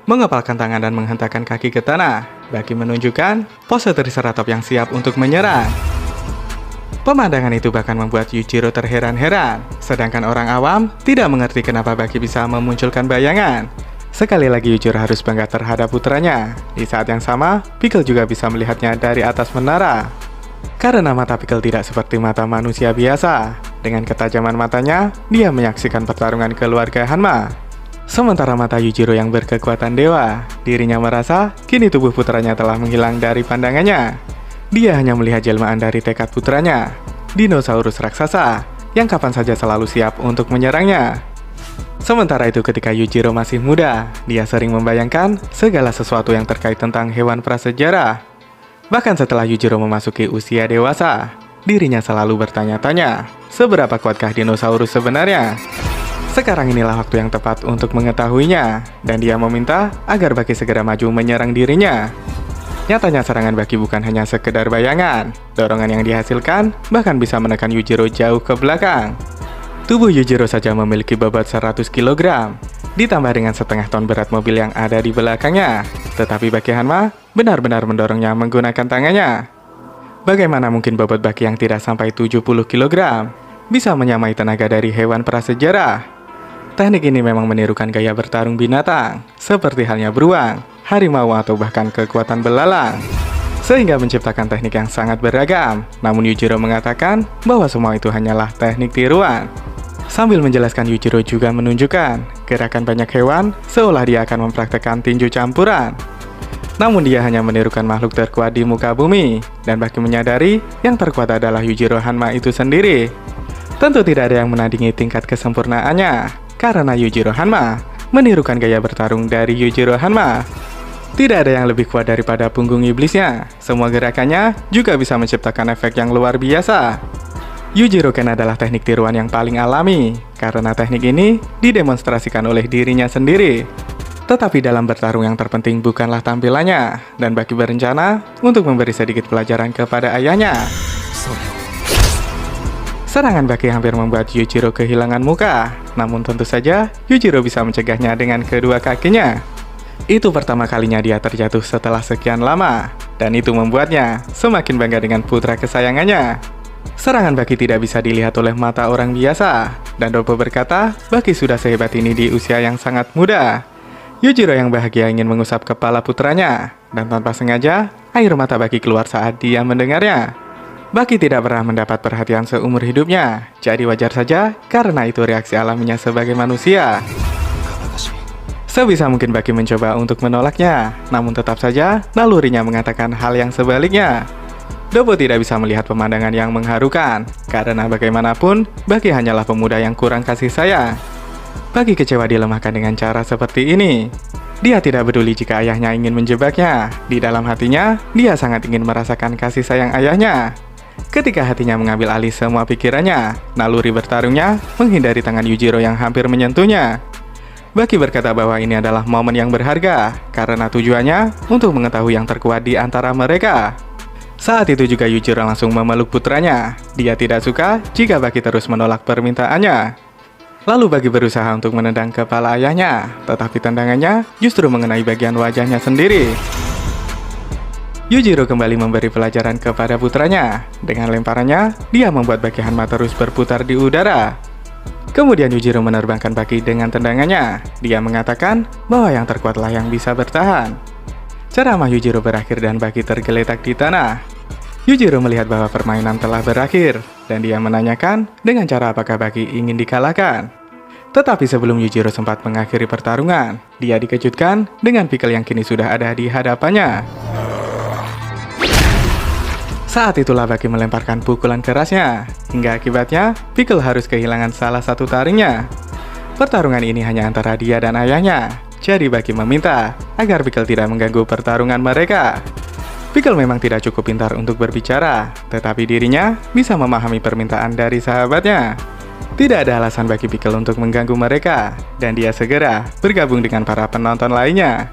mengepalkan tangan dan menghentakkan kaki ke tanah, Baki menunjukkan pose Triceratops yang siap untuk menyerang. Pemandangan itu bahkan membuat Yujiro terheran-heran, sedangkan orang awam tidak mengerti kenapa Baki bisa memunculkan bayangan. Sekali lagi Yujiro harus bangga terhadap putranya. Di saat yang sama, Pickle juga bisa melihatnya dari atas menara. Karena mata Pickle tidak seperti mata manusia biasa. Dengan ketajaman matanya, dia menyaksikan pertarungan keluarga Hanma. Sementara mata Yujiro yang berkekuatan dewa, dirinya merasa kini tubuh putranya telah menghilang dari pandangannya. Dia hanya melihat jelmaan dari tekad putranya, dinosaurus raksasa, yang kapan saja selalu siap untuk menyerangnya. Sementara itu ketika Yujiro masih muda, dia sering membayangkan segala sesuatu yang terkait tentang hewan prasejarah. Bahkan setelah Yujiro memasuki usia dewasa, dirinya selalu bertanya-tanya, seberapa kuatkah dinosaurus sebenarnya? Sekarang inilah waktu yang tepat untuk mengetahuinya, dan dia meminta agar Baki segera maju menyerang dirinya. Nyatanya serangan Baki bukan hanya sekedar bayangan, dorongan yang dihasilkan bahkan bisa menekan Yujiro jauh ke belakang. Tubuh Yujiro saja memiliki bobot 100 kg, ditambah dengan setengah ton berat mobil yang ada di belakangnya. Tetapi Baki Hanma benar-benar mendorongnya menggunakan tangannya. Bagaimana mungkin bobot Baki yang tidak sampai 70 kg bisa menyamai tenaga dari hewan prasejarah? Teknik ini memang menirukan gaya bertarung binatang, seperti halnya beruang, harimau atau bahkan kekuatan belalang. Sehingga menciptakan teknik yang sangat beragam, namun Yujiro mengatakan bahwa semua itu hanyalah teknik tiruan. Sambil menjelaskan, Yujiro juga menunjukkan gerakan banyak hewan seolah dia akan mempraktekkan tinju campuran. Namun dia hanya menirukan makhluk terkuat di muka bumi, dan Baki menyadari yang terkuat adalah Yujiro Hanma itu sendiri. Tentu tidak ada yang menandingi tingkat kesempurnaannya, karena Yujiro Hanma menirukan gaya bertarung dari Yujiro Hanma. Tidak ada yang lebih kuat daripada punggung iblisnya. Semua gerakannya juga bisa menciptakan efek yang luar biasa. Yujiro Ken adalah teknik tiruan yang paling alami, karena teknik ini didemonstrasikan oleh dirinya sendiri. Tetapi dalam bertarung yang terpenting bukanlah tampilannya, dan Baki berencana untuk memberi sedikit pelajaran kepada ayahnya. Serangan Baki hampir membuat Yujiro kehilangan muka, namun tentu saja Yujiro bisa mencegahnya dengan kedua kakinya. Itu pertama kalinya dia terjatuh setelah sekian lama, dan itu membuatnya semakin bangga dengan putra kesayangannya. Serangan Baki tidak bisa dilihat oleh mata orang biasa, dan Dopo berkata Baki sudah sehebat ini di usia yang sangat muda. Yujiro yang bahagia ingin mengusap kepala putranya, dan tanpa sengaja air mata Baki keluar saat dia mendengarnya. Baki tidak pernah mendapat perhatian seumur hidupnya, jadi wajar saja karena itu reaksi alaminya sebagai manusia. Sebisa mungkin Baki mencoba untuk menolaknya, namun tetap saja nalurinya mengatakan hal yang sebaliknya. Dopo tidak bisa melihat pemandangan yang mengharukan, karena bagaimanapun Baki hanyalah pemuda yang kurang kasih sayang. Baki kecewa dilemahkan dengan cara seperti ini. Dia tidak peduli jika ayahnya ingin menjebaknya. Di dalam hatinya, dia sangat ingin merasakan kasih sayang ayahnya. Ketika hatinya mengambil alih semua pikirannya, naluri bertarungnya menghindari tangan Yujiro yang hampir menyentuhnya. Baki berkata bahwa ini adalah momen yang berharga, karena tujuannya untuk mengetahui yang terkuat di antara mereka. Saat itu juga Yujiro langsung memeluk putranya. Dia tidak suka jika Baki terus menolak permintaannya. Lalu Baki berusaha untuk menendang kepala ayahnya, tetapi tendangannya justru mengenai bagian wajahnya sendiri. Yujiro kembali memberi pelajaran kepada putranya. Dengan lemparannya, dia membuat Baki Hanma terus berputar di udara. Kemudian Yujiro menerbangkan Baki dengan tendangannya. Dia mengatakan bahwa yang terkuatlah yang bisa bertahan. Ceramah Yujiro berakhir dan Baki tergeletak di tanah. Yujiro melihat bahwa permainan telah berakhir, dan dia menanyakan dengan cara apakah Baki ingin dikalahkan. Tetapi sebelum Yujiro sempat mengakhiri pertarungan, dia dikejutkan dengan Pickle yang kini sudah ada di hadapannya. Saat itulah Baki melemparkan pukulan kerasnya, hingga akibatnya Pickle harus kehilangan salah satu taringnya. Pertarungan ini hanya antara dia dan ayahnya, jadi Baki meminta agar Pickle tidak mengganggu pertarungan mereka. Pickle memang tidak cukup pintar untuk berbicara, tetapi dirinya bisa memahami permintaan dari sahabatnya. Tidak ada alasan bagi Pickle untuk mengganggu mereka, dan dia segera bergabung dengan para penonton lainnya.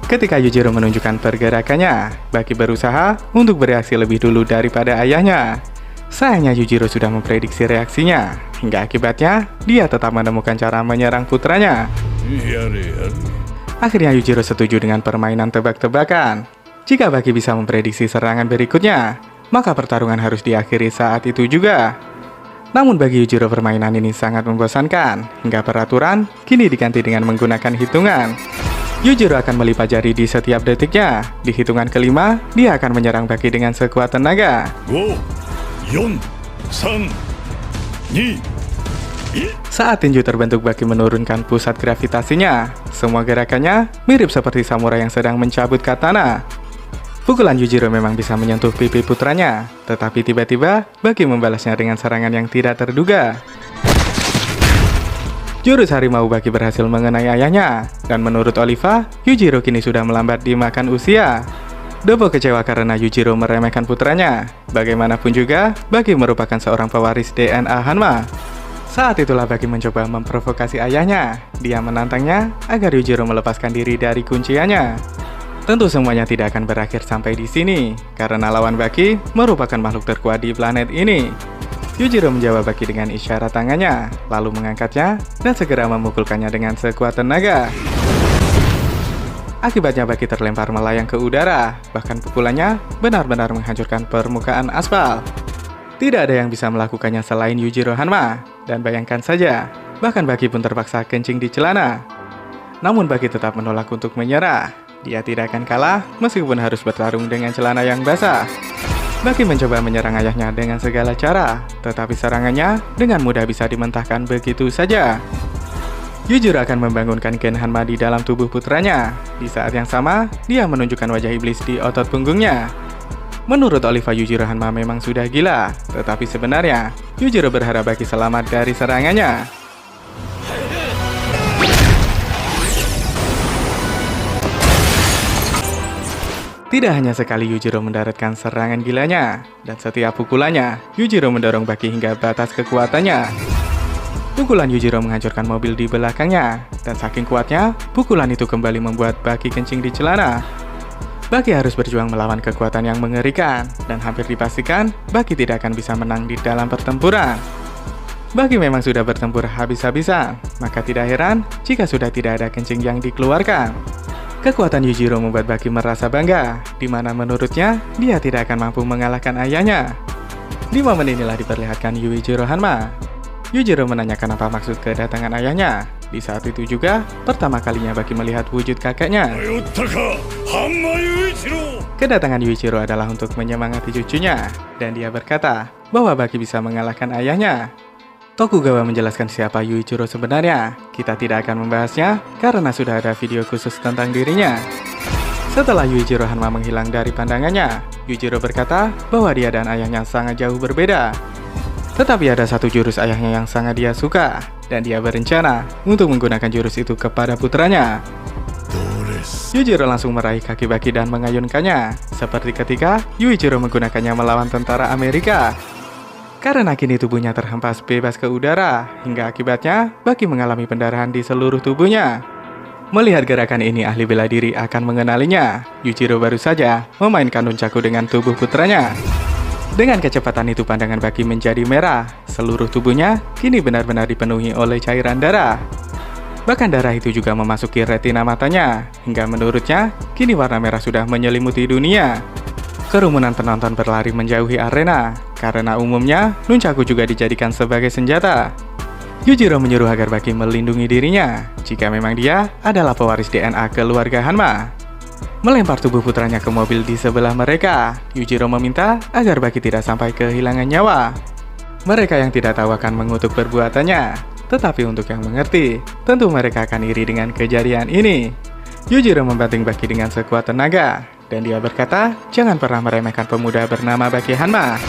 Ketika Yujiro menunjukkan pergerakannya, Baki berusaha untuk bereaksi lebih dulu daripada ayahnya. Sayangnya Yujiro sudah memprediksi reaksinya, hingga akibatnya dia tetap menemukan cara menyerang putranya. Akhirnya Yujiro setuju dengan permainan tebak-tebakan. Jika Baki bisa memprediksi serangan berikutnya, maka pertarungan harus diakhiri saat itu juga. Namun bagi Yujiro permainan ini sangat membosankan, hingga peraturan kini diganti dengan menggunakan hitungan. Yujiro akan melipat jari di setiap detiknya. Di hitungan kelima, dia akan menyerang Baki dengan sekuat tenaga. 5、4、3、2、1。 Saat tinju terbentuk, Baki menurunkan pusat gravitasinya. Semua gerakannya mirip seperti samurai yang sedang mencabut katana. Pukulan Yujiro memang bisa menyentuh pipi putranya, tetapi tiba-tiba Baki membalasnya dengan serangan yang tidak terduga. Jurus harimau Baki berhasil mengenai ayahnya, dan menurut Oliva, Yujiro kini sudah melambat dimakan usia. Dobo kecewa karena Yujiro meremehkan putranya. Bagaimanapun juga, Baki merupakan seorang pewaris DNA Hanma. Saat itulah Baki mencoba memprovokasi ayahnya. Dia menantangnya agar Yujiro melepaskan diri dari kunciannya. Tentu semuanya tidak akan berakhir sampai di sini, karena lawan Baki merupakan makhluk terkuat di planet ini. Yujiro menjawab Baki dengan isyarat tangannya, lalu mengangkatnya dan segera memukulkannya dengan sekuat tenaga. Akibatnya Baki terlempar melayang ke udara, bahkan pukulannya benar-benar menghancurkan permukaan aspal. Tidak ada yang bisa melakukannya selain Yujiro Hanma, dan bayangkan saja, bahkan Baki pun terpaksa kencing di celana. Namun Baki tetap menolak untuk menyerah. Dia tidak akan kalah meskipun harus bertarung dengan celana yang basah. Baki mencoba menyerang ayahnya dengan segala cara, tetapi serangannya dengan mudah bisa dimentahkan begitu saja. Yujiro akan membangunkan Gen Hanma di dalam tubuh putranya. Di saat yang sama, dia menunjukkan wajah iblis di otot punggungnya. Menurut Oliva, Yujiro Hanma memang sudah gila, tetapi sebenarnya Yujiro berharap Baki selamat dari serangannya. Tidak hanya sekali Yujiro mendaratkan serangan gilanya, dan setiap pukulannya, Yujiro mendorong Baki hingga batas kekuatannya. Pukulan Yujiro menghancurkan mobil di belakangnya, dan saking kuatnya, pukulan itu kembali membuat Baki kencing di celana. Baki harus berjuang melawan kekuatan yang mengerikan, dan hampir dipastikan Baki tidak akan bisa menang di dalam pertempuran. Baki memang sudah bertempur habis-habisan, maka tidak heran jika sudah tidak ada kencing yang dikeluarkan. Kekuatan Yujiro membuat Baki merasa bangga, di mana menurutnya dia tidak akan mampu mengalahkan ayahnya. Di momen inilah diperlihatkan Yujiro Hanma. Yujiro menanyakan apa maksud kedatangan ayahnya. Di saat itu juga, pertama kalinya Baki melihat wujud kakeknya. Kedatangan Yujiro adalah untuk menyemangati cucunya, dan dia berkata bahwa Baki bisa mengalahkan ayahnya. Tokugawa menjelaskan siapa Yujiro sebenarnya. Kita tidak akan membahasnya karena sudah ada video khusus tentang dirinya. Setelah Yujiro Hanma menghilang dari pandangannya, Yujiro berkata bahwa dia dan ayahnya sangat jauh berbeda. Tetapi ada satu jurus ayahnya yang sangat dia suka, dan dia berencana untuk menggunakan jurus itu kepada putranya. Yujiro langsung meraih kaki Baki dan mengayunkannya, seperti ketika Yujiro menggunakannya melawan tentara Amerika. Karena kini tubuhnya terhempas bebas ke udara, hingga akibatnya Baki mengalami pendarahan di seluruh tubuhnya. Melihat gerakan ini, ahli bela diri akan mengenalinya. Yujiro baru saja memainkan nunchaku dengan tubuh putranya. Dengan kecepatan itu pandangan Baki menjadi merah. Seluruh tubuhnya kini benar-benar dipenuhi oleh cairan darah. Bahkan darah itu juga memasuki retina matanya, hingga menurutnya kini warna merah sudah menyelimuti dunia. Kerumunan penonton berlari menjauhi arena, karena umumnya nunchaku juga dijadikan sebagai senjata. Yujiro menyuruh agar Baki melindungi dirinya, jika memang dia adalah pewaris DNA keluarga Hanma. Melempar tubuh putranya ke mobil di sebelah mereka, Yujiro meminta agar Baki tidak sampai kehilangan nyawa. Mereka yang tidak tahu akan mengutuk perbuatannya, tetapi untuk yang mengerti, tentu mereka akan iri dengan kejadian ini. Yujiro membanting Baki dengan sekuat tenaga, dan dia berkata, jangan pernah meremehkan pemuda bernama Baki Hanma.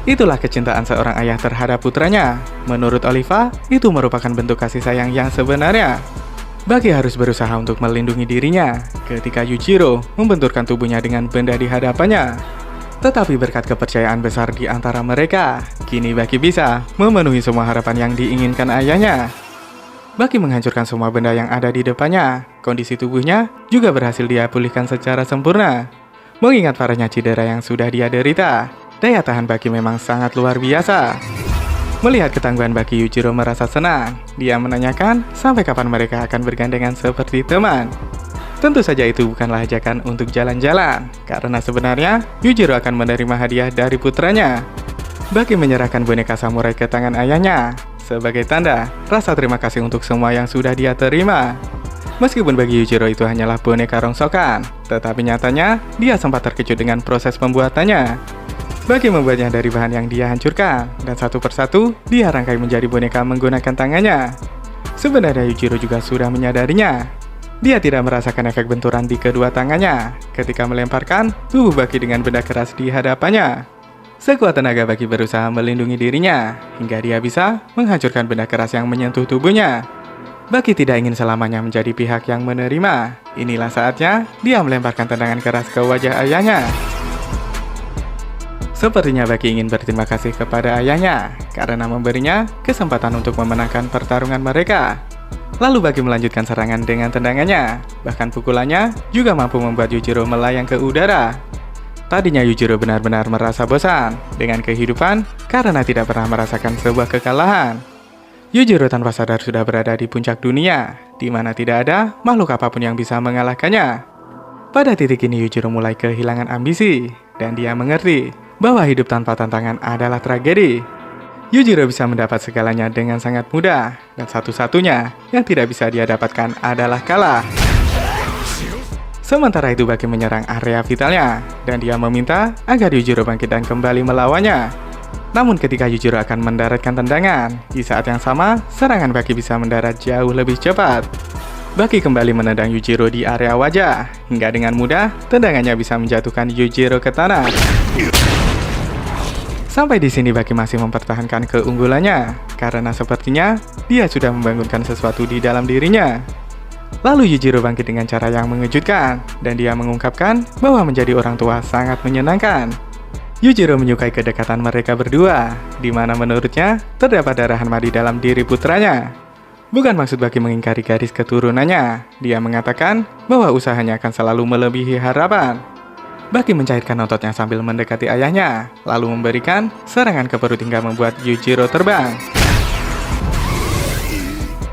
Itulah kecintaan seorang ayah terhadap putranya. Menurut Oliva, itu merupakan bentuk kasih sayang yang sebenarnya. Baki harus berusaha untuk melindungi dirinya ketika Yujiro membenturkan tubuhnya dengan benda di hadapannya. Tetapi berkat kepercayaan besar di antara mereka, kini Baki bisa memenuhi semua harapan yang diinginkan ayahnya. Baki menghancurkan semua benda yang ada di depannya. Kondisi tubuhnya juga berhasil dia pulihkan secara sempurna. Mengingat parahnya cedera yang sudah dia derita, daya tahan Baki memang sangat luar biasa. Melihat ketangguhan Baki, Yujiro merasa senang. Dia menanyakan sampai kapan mereka akan bergandengan seperti teman. Tentu saja itu bukanlah ajakan untuk jalan-jalan, karena sebenarnya Yujiro akan menerima hadiah dari putranya. Baki menyerahkan boneka samurai ke tangan ayahnya, sebagai tanda rasa terima kasih untuk semua yang sudah dia terima. Meskipun bagi Yujiro itu hanyalah boneka rongsokan, tetapi nyatanya dia sempat terkejut dengan proses pembuatannya. Baki membuatnya dari bahan yang dia hancurkan, dan satu persatu dia rangkai menjadi boneka menggunakan tangannya. Sebenarnya Yujiro juga sudah menyadarinya. Dia tidak merasakan efek benturan di kedua tangannya ketika melemparkan tubuh Baki dengan benda keras di hadapannya. Sekuat tenaga Baki berusaha melindungi dirinya, hingga dia bisa menghancurkan benda keras yang menyentuh tubuhnya. Baki tidak ingin selamanya menjadi pihak yang menerima. Inilah saatnya dia melemparkan tendangan keras ke wajah ayahnya. Sepertinya Baki ingin berterima kasih kepada ayahnya karena memberinya kesempatan untuk memenangkan pertarungan mereka. Lalu Baki melanjutkan serangan dengan tendangannya. Bahkan pukulannya juga mampu membuat Yujiro melayang ke udara. Tadinya Yujiro benar-benar merasa bosan dengan kehidupan karena tidak pernah merasakan sebuah kekalahan. Yujiro tanpa sadar sudah berada di puncak dunia, di mana tidak ada makhluk apapun yang bisa mengalahkannya. Pada titik ini Yujiro mulai kehilangan ambisi, dan dia mengerti bahwa hidup tanpa tantangan adalah tragedi. Yujiro bisa mendapat segalanya dengan sangat mudah, dan satu-satunya yang tidak bisa dia dapatkan adalah kalah. Sementara itu Baki menyerang area vitalnya, dan dia meminta agar Yujiro bangkit dan kembali melawannya. Namun ketika Yujiro akan mendaratkan tendangan, di saat yang sama, serangan Baki bisa mendarat jauh lebih cepat. Baki kembali menendang Yujiro di area wajah, hingga dengan mudah tendangannya bisa menjatuhkan Yujiro ke tanah. Sampai di sini Baki masih mempertahankan keunggulannya, karena sepertinya dia sudah membangunkan sesuatu di dalam dirinya. Lalu Yujiro bangkit dengan cara yang mengejutkan, dan dia mengungkapkan bahwa menjadi orang tua sangat menyenangkan. Yujiro menyukai kedekatan mereka berdua, di mana menurutnya terdapat darah Hanma di dalam diri putranya. Bukan maksud Baki mengingkari garis keturunannya, dia mengatakan bahwa usahanya akan selalu melebihi harapan. Baki mencairkan ototnya sambil mendekati ayahnya, lalu memberikan serangan ke perut hingga membuat Yujiro terbang.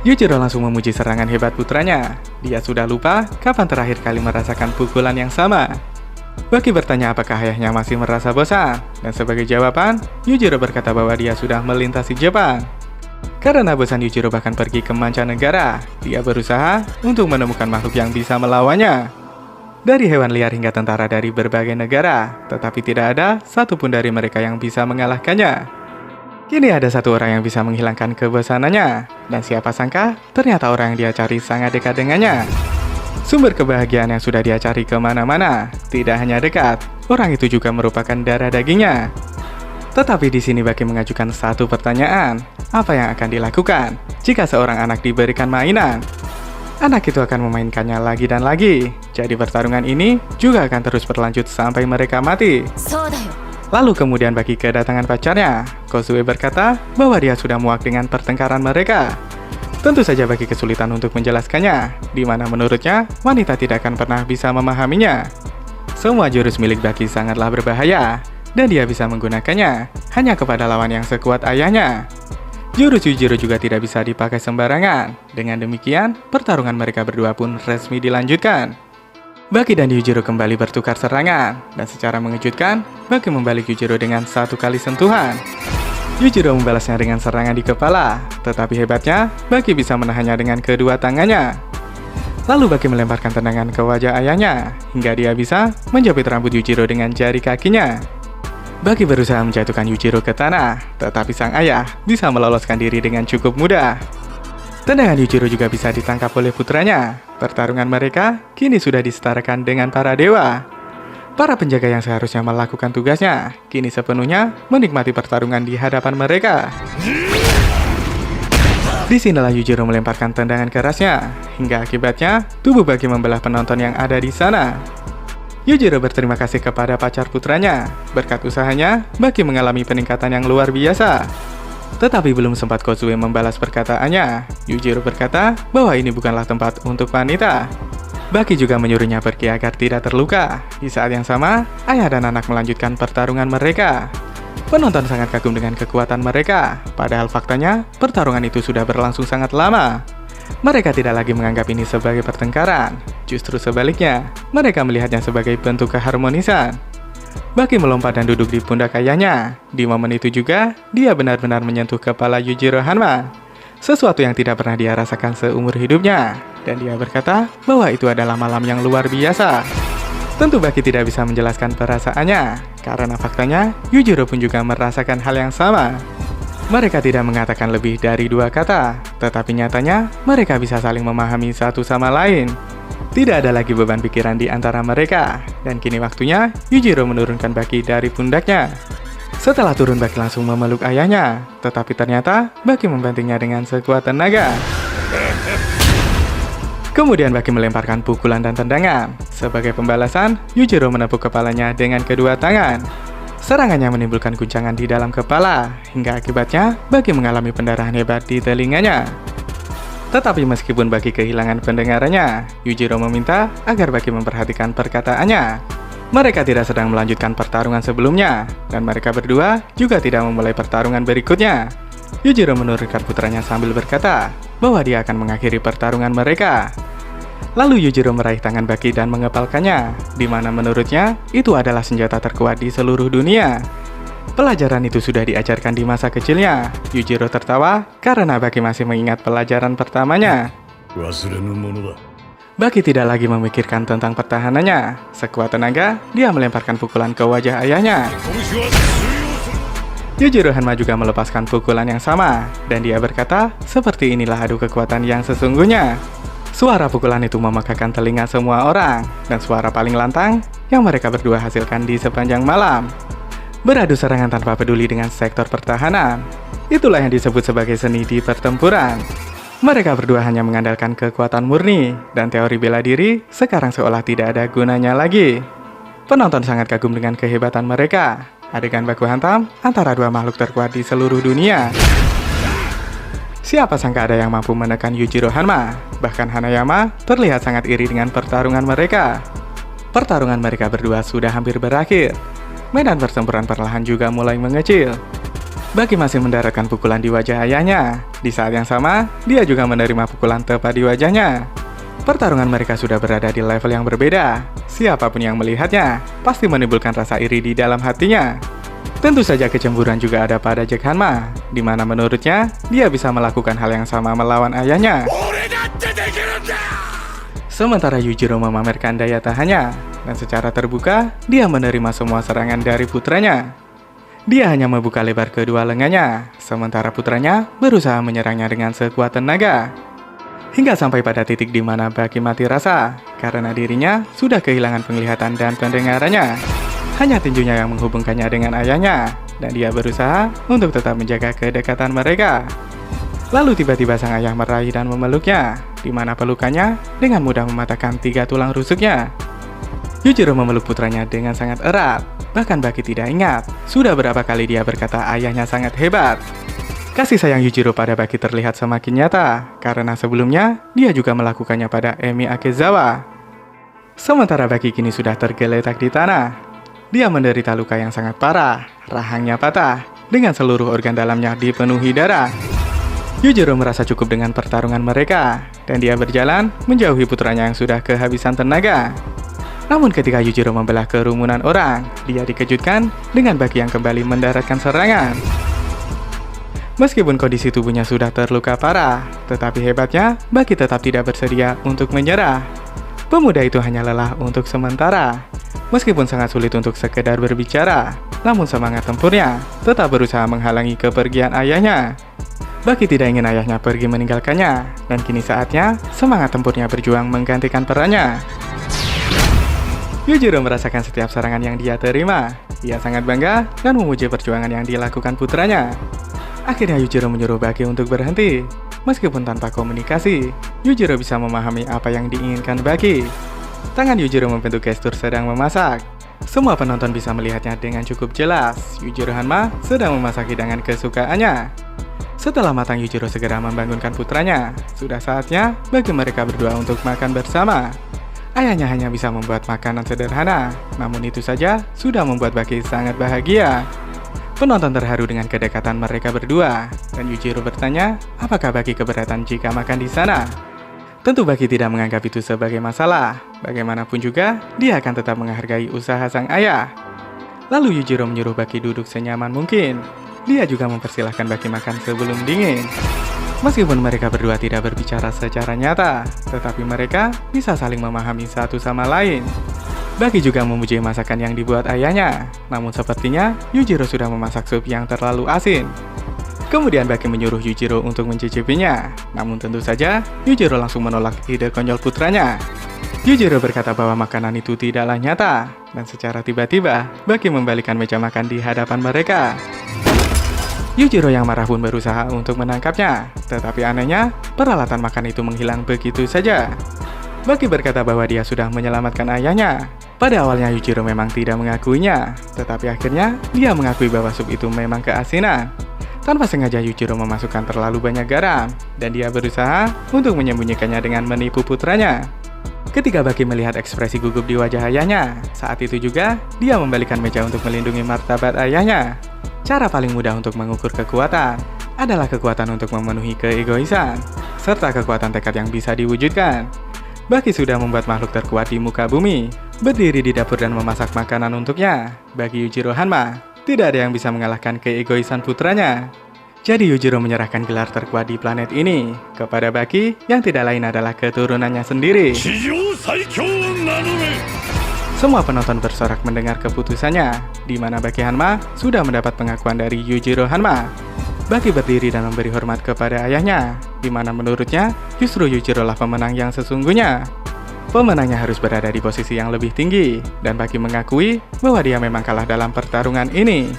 Yujiro langsung memuji serangan hebat putranya. Dia sudah lupa kapan terakhir kali merasakan pukulan yang sama. Baki bertanya apakah ayahnya masih merasa bosan, dan sebagai jawaban, Yujiro berkata bahwa dia sudah melintasi Jepang. Karena bosan Yujiro bahkan pergi ke mancanegara, dia berusaha untuk menemukan makhluk yang bisa melawannya. Dari hewan liar hingga tentara dari berbagai negara, tetapi tidak ada satupun dari mereka yang bisa mengalahkannya. Kini ada satu orang yang bisa menghilangkan kebosanannya, dan siapa sangka ternyata orang yang dia cari sangat dekat dengannya. Sumber kebahagiaan yang sudah dia cari kemana-mana, tidak hanya dekat, orang itu juga merupakan darah dagingnya. Tetapi di sini Baki mengajukan satu pertanyaan, apa yang akan dilakukan jika seorang anak diberikan mainan? Anak itu akan memainkannya lagi dan lagi, jadi pertarungan ini juga akan terus berlanjut sampai mereka mati. Lalu kemudian Baki kedatangan pacarnya. Kozue berkata bahwa dia sudah muak dengan pertengkaran mereka. Tentu saja Baki kesulitan untuk menjelaskannya, di mana menurutnya wanita tidak akan pernah bisa memahaminya. Semua jurus milik Baki sangatlah berbahaya, dan dia bisa menggunakannya hanya kepada lawan yang sekuat ayahnya. Jurus Yujiro juga tidak bisa dipakai sembarangan. Dengan demikian, pertarungan mereka berdua pun resmi dilanjutkan. Baki dan Yujiro kembali bertukar serangan, dan secara mengejutkan, Baki membalik Yujiro dengan satu kali sentuhan. Yujiro membalasnya dengan serangan di kepala, tetapi hebatnya, Baki bisa menahannya dengan kedua tangannya. Lalu Baki melemparkan tendangan ke wajah ayahnya, hingga dia bisa menjepit rambut Yujiro dengan jari kakinya. Baki berusaha menjatuhkan Yujiro ke tanah, tetapi sang ayah bisa meloloskan diri dengan cukup mudah. Tendangan Yujiro juga bisa ditangkap oleh putranya. Pertarungan mereka kini sudah disetarakan dengan para dewa. Para penjaga yang seharusnya melakukan tugasnya, kini sepenuhnya menikmati pertarungan di hadapan mereka. Disinilah Yujiro melemparkan tendangan kerasnya, hingga akibatnya tubuh Baki membelah penonton yang ada di sana. Yujiro berterima kasih kepada pacar putranya. Berkat usahanya, Baki mengalami peningkatan yang luar biasa. Tetapi belum sempat Kozue membalas perkataannya, Yujiro berkata bahwa ini bukanlah tempat untuk wanita. Baki juga menyuruhnya pergi agar tidak terluka. Di saat yang sama, ayah dan anak melanjutkan pertarungan mereka. Penonton sangat kagum dengan kekuatan mereka, padahal faktanya pertarungan itu sudah berlangsung sangat lama. Mereka tidak lagi menganggap ini sebagai pertengkaran, justru sebaliknya, mereka melihatnya sebagai bentuk keharmonisan. Baki melompat dan duduk di pundak ayahnya. Di momen itu juga, dia benar-benar menyentuh kepala Yujiro Hanma. Sesuatu yang tidak pernah dia rasakan seumur hidupnya. Dan dia berkata bahwa itu adalah malam yang luar biasa. Tentu Baki tidak bisa menjelaskan perasaannya, karena faktanya Yujiro pun juga merasakan hal yang sama. Mereka tidak mengatakan lebih dari 2 kata, tetapi nyatanya mereka bisa saling memahami satu sama lain. Tidak ada lagi beban pikiran di antara mereka, dan kini waktunya Yujiro menurunkan Baki dari pundaknya. Setelah turun, Baki langsung memeluk ayahnya, tetapi ternyata Baki membantingnya dengan sekuat tenaga. Kemudian Baki melemparkan pukulan dan tendangan. Sebagai pembalasan, Yujiro menepuk kepalanya dengan kedua tangan. Serangannya menimbulkan guncangan di dalam kepala, hingga akibatnya Baki mengalami pendarahan hebat di telinganya. Tetapi meskipun Baki kehilangan pendengarannya, Yujiro meminta agar Baki memperhatikan perkataannya. Mereka tidak sedang melanjutkan pertarungan sebelumnya, dan mereka berdua juga tidak memulai pertarungan berikutnya. Yujiro menurunkan putranya sambil berkata bahwa dia akan mengakhiri pertarungan mereka. Lalu Yujiro meraih tangan Baki dan mengepalkannya, di mana menurutnya itu adalah senjata terkuat di seluruh dunia. Pelajaran itu sudah diajarkan di masa kecilnya. Yujiro tertawa karena Baki masih mengingat pelajaran pertamanya. Baki tidak lagi memikirkan tentang pertahanannya. Sekuat tenaga, dia melemparkan pukulan ke wajah ayahnya. Yujiro Hanma juga melepaskan pukulan yang sama, dan dia berkata, seperti inilah adu kekuatan yang sesungguhnya. Suara pukulan itu memekakan telinga semua orang, dan suara paling lantang yang mereka berdua hasilkan di sepanjang malam. Beradu serangan tanpa peduli dengan sektor pertahanan. Itulah yang disebut sebagai seni di pertempuran. Mereka berdua hanya mengandalkan kekuatan murni, dan teori bela diri sekarang seolah tidak ada gunanya lagi. Penonton sangat kagum dengan kehebatan mereka. Adegan baku hantam antara dua makhluk terkuat di seluruh dunia. Siapa sangka ada yang mampu menekan Yujiro Hanma. Bahkan Hanayama terlihat sangat iri dengan pertarungan mereka. Pertarungan mereka berdua sudah hampir berakhir. Medan pertempuran perlahan juga mulai mengecil. Baki masih mendaratkan pukulan di wajah ayahnya. Di saat yang sama, dia juga menerima pukulan tepat di wajahnya. Pertarungan mereka sudah berada di level yang berbeda. Siapapun yang melihatnya, pasti menimbulkan rasa iri di dalam hatinya. Tentu saja kecemburuan juga ada pada Jack Hanma, di mana menurutnya, dia bisa melakukan hal yang sama melawan ayahnya. Sementara Yujiro memamerkan daya tahannya, dan secara terbuka, dia menerima semua serangan dari putranya. Dia hanya membuka lebar kedua lengannya, sementara putranya berusaha menyerangnya dengan sekuat tenaga. Hingga sampai pada titik di mana Baki mati rasa, karena dirinya sudah kehilangan penglihatan dan pendengarannya. Hanya tinjunya yang menghubungkannya dengan ayahnya, dan dia berusaha untuk tetap menjaga kedekatan mereka. Lalu tiba-tiba sang ayah meraih dan memeluknya, di mana pelukannya dengan mudah mematahkan 3 tulang rusuknya. Yujiro memeluk putranya dengan sangat erat, bahkan Baki tidak ingat sudah berapa kali dia berkata ayahnya sangat hebat. Kasih sayang Yujiro pada Baki terlihat semakin nyata, karena sebelumnya dia juga melakukannya pada Emi Akezawa. Sementara Baki kini sudah tergeletak di tanah. Dia menderita luka yang sangat parah, rahangnya patah, dengan seluruh organ dalamnya dipenuhi darah. Yujiro merasa cukup dengan pertarungan mereka, dan dia berjalan menjauhi putranya yang sudah kehabisan tenaga. Namun ketika Yujiro membelah kerumunan orang, dia dikejutkan dengan Baki yang kembali mendaratkan serangan. Meskipun kondisi tubuhnya sudah terluka parah, tetapi hebatnya, Baki tetap tidak bersedia untuk menyerah. Pemuda itu hanya lelah untuk sementara. Meskipun sangat sulit untuk sekedar berbicara, namun semangat tempurnya tetap berusaha menghalangi kepergian ayahnya. Baki tidak ingin ayahnya pergi meninggalkannya, dan kini saatnya semangat tempurnya berjuang menggantikan perannya. Yujiro merasakan setiap serangan yang dia terima. Dia sangat bangga dan memuji perjuangan yang dilakukan putranya. Akhirnya Yujiro menyuruh Baki untuk berhenti. Meskipun tanpa komunikasi, Yujiro bisa memahami apa yang diinginkan Baki. Tangan Yujiro membentuk gestur sedang memasak. Semua penonton bisa melihatnya dengan cukup jelas. Yujiro Hanma sedang memasak hidangan kesukaannya. Setelah matang, Yujiro segera membangunkan putranya. Sudah saatnya bagi mereka berdua untuk makan bersama. Ayahnya hanya bisa membuat makanan sederhana, namun itu saja sudah membuat Baki sangat bahagia. Penonton terharu dengan kedekatan mereka berdua, dan Yujiro bertanya, apakah Baki keberatan jika makan di sana? Tentu Baki tidak menganggap itu sebagai masalah. Bagaimanapun juga, dia akan tetap menghargai usaha sang ayah. Lalu Yujiro menyuruh Baki duduk senyaman mungkin. Dia juga mempersilahkan Baki makan sebelum dingin. Meskipun mereka berdua tidak berbicara secara nyata, tetapi mereka bisa saling memahami satu sama lain. Baki juga memuji masakan yang dibuat ayahnya, namun sepertinya Yujiro sudah memasak sup yang terlalu asin. Kemudian Baki menyuruh Yujiro untuk mencicipinya, namun tentu saja Yujiro langsung menolak ide konyol putranya. Yujiro berkata bahwa makanan itu tidaklah nyata, dan secara tiba-tiba Baki membalikan meja makan di hadapan mereka. Yujiro yang marah pun berusaha untuk menangkapnya, tetapi anehnya peralatan makan itu menghilang begitu saja. Baki berkata bahwa dia sudah menyelamatkan ayahnya. Pada awalnya Yujiro memang tidak mengakuinya, tetapi akhirnya dia mengakui bahwa sup itu memang keasinan. Tanpa sengaja Yujiro memasukkan terlalu banyak garam, dan dia berusaha untuk menyembunyikannya dengan menipu putranya. Ketika Baki melihat ekspresi gugup di wajah ayahnya, saat itu juga dia membalikan meja untuk melindungi martabat ayahnya. Cara paling mudah untuk mengukur kekuatan adalah kekuatan untuk memenuhi keegoisan, serta kekuatan tekad yang bisa diwujudkan. Baki sudah membuat makhluk terkuat di muka bumi, berdiri di dapur dan memasak makanan untuknya. Bagi Yujiro Hanma, tidak ada yang bisa mengalahkan keegoisan putranya. Jadi Yujiro menyerahkan gelar terkuat di planet ini kepada Baki yang tidak lain adalah keturunannya sendiri. Semua penonton bersorak mendengar keputusannya, di mana Baki Hanma sudah mendapat pengakuan dari Yujiro Hanma. Baki berdiri dan memberi hormat kepada ayahnya, di mana menurutnya justru Yujiro lah pemenang yang sesungguhnya. Pemenangnya harus berada di posisi yang lebih tinggi, dan Baki mengakui bahwa dia memang kalah dalam pertarungan ini.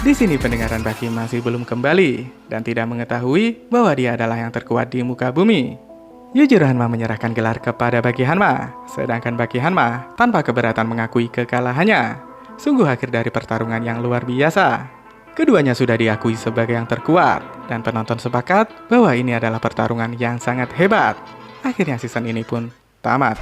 Di sini pendengaran Baki masih belum kembali, dan tidak mengetahui bahwa dia adalah yang terkuat di muka bumi. Yujiro Hanma menyerahkan gelar kepada Baki Hanma, sedangkan Baki Hanma tanpa keberatan mengakui kekalahannya. Sungguh akhir dari pertarungan yang luar biasa. Keduanya sudah diakui sebagai yang terkuat, dan penonton sepakat bahwa ini adalah pertarungan yang sangat hebat. Akhirnya season ini pun tamat.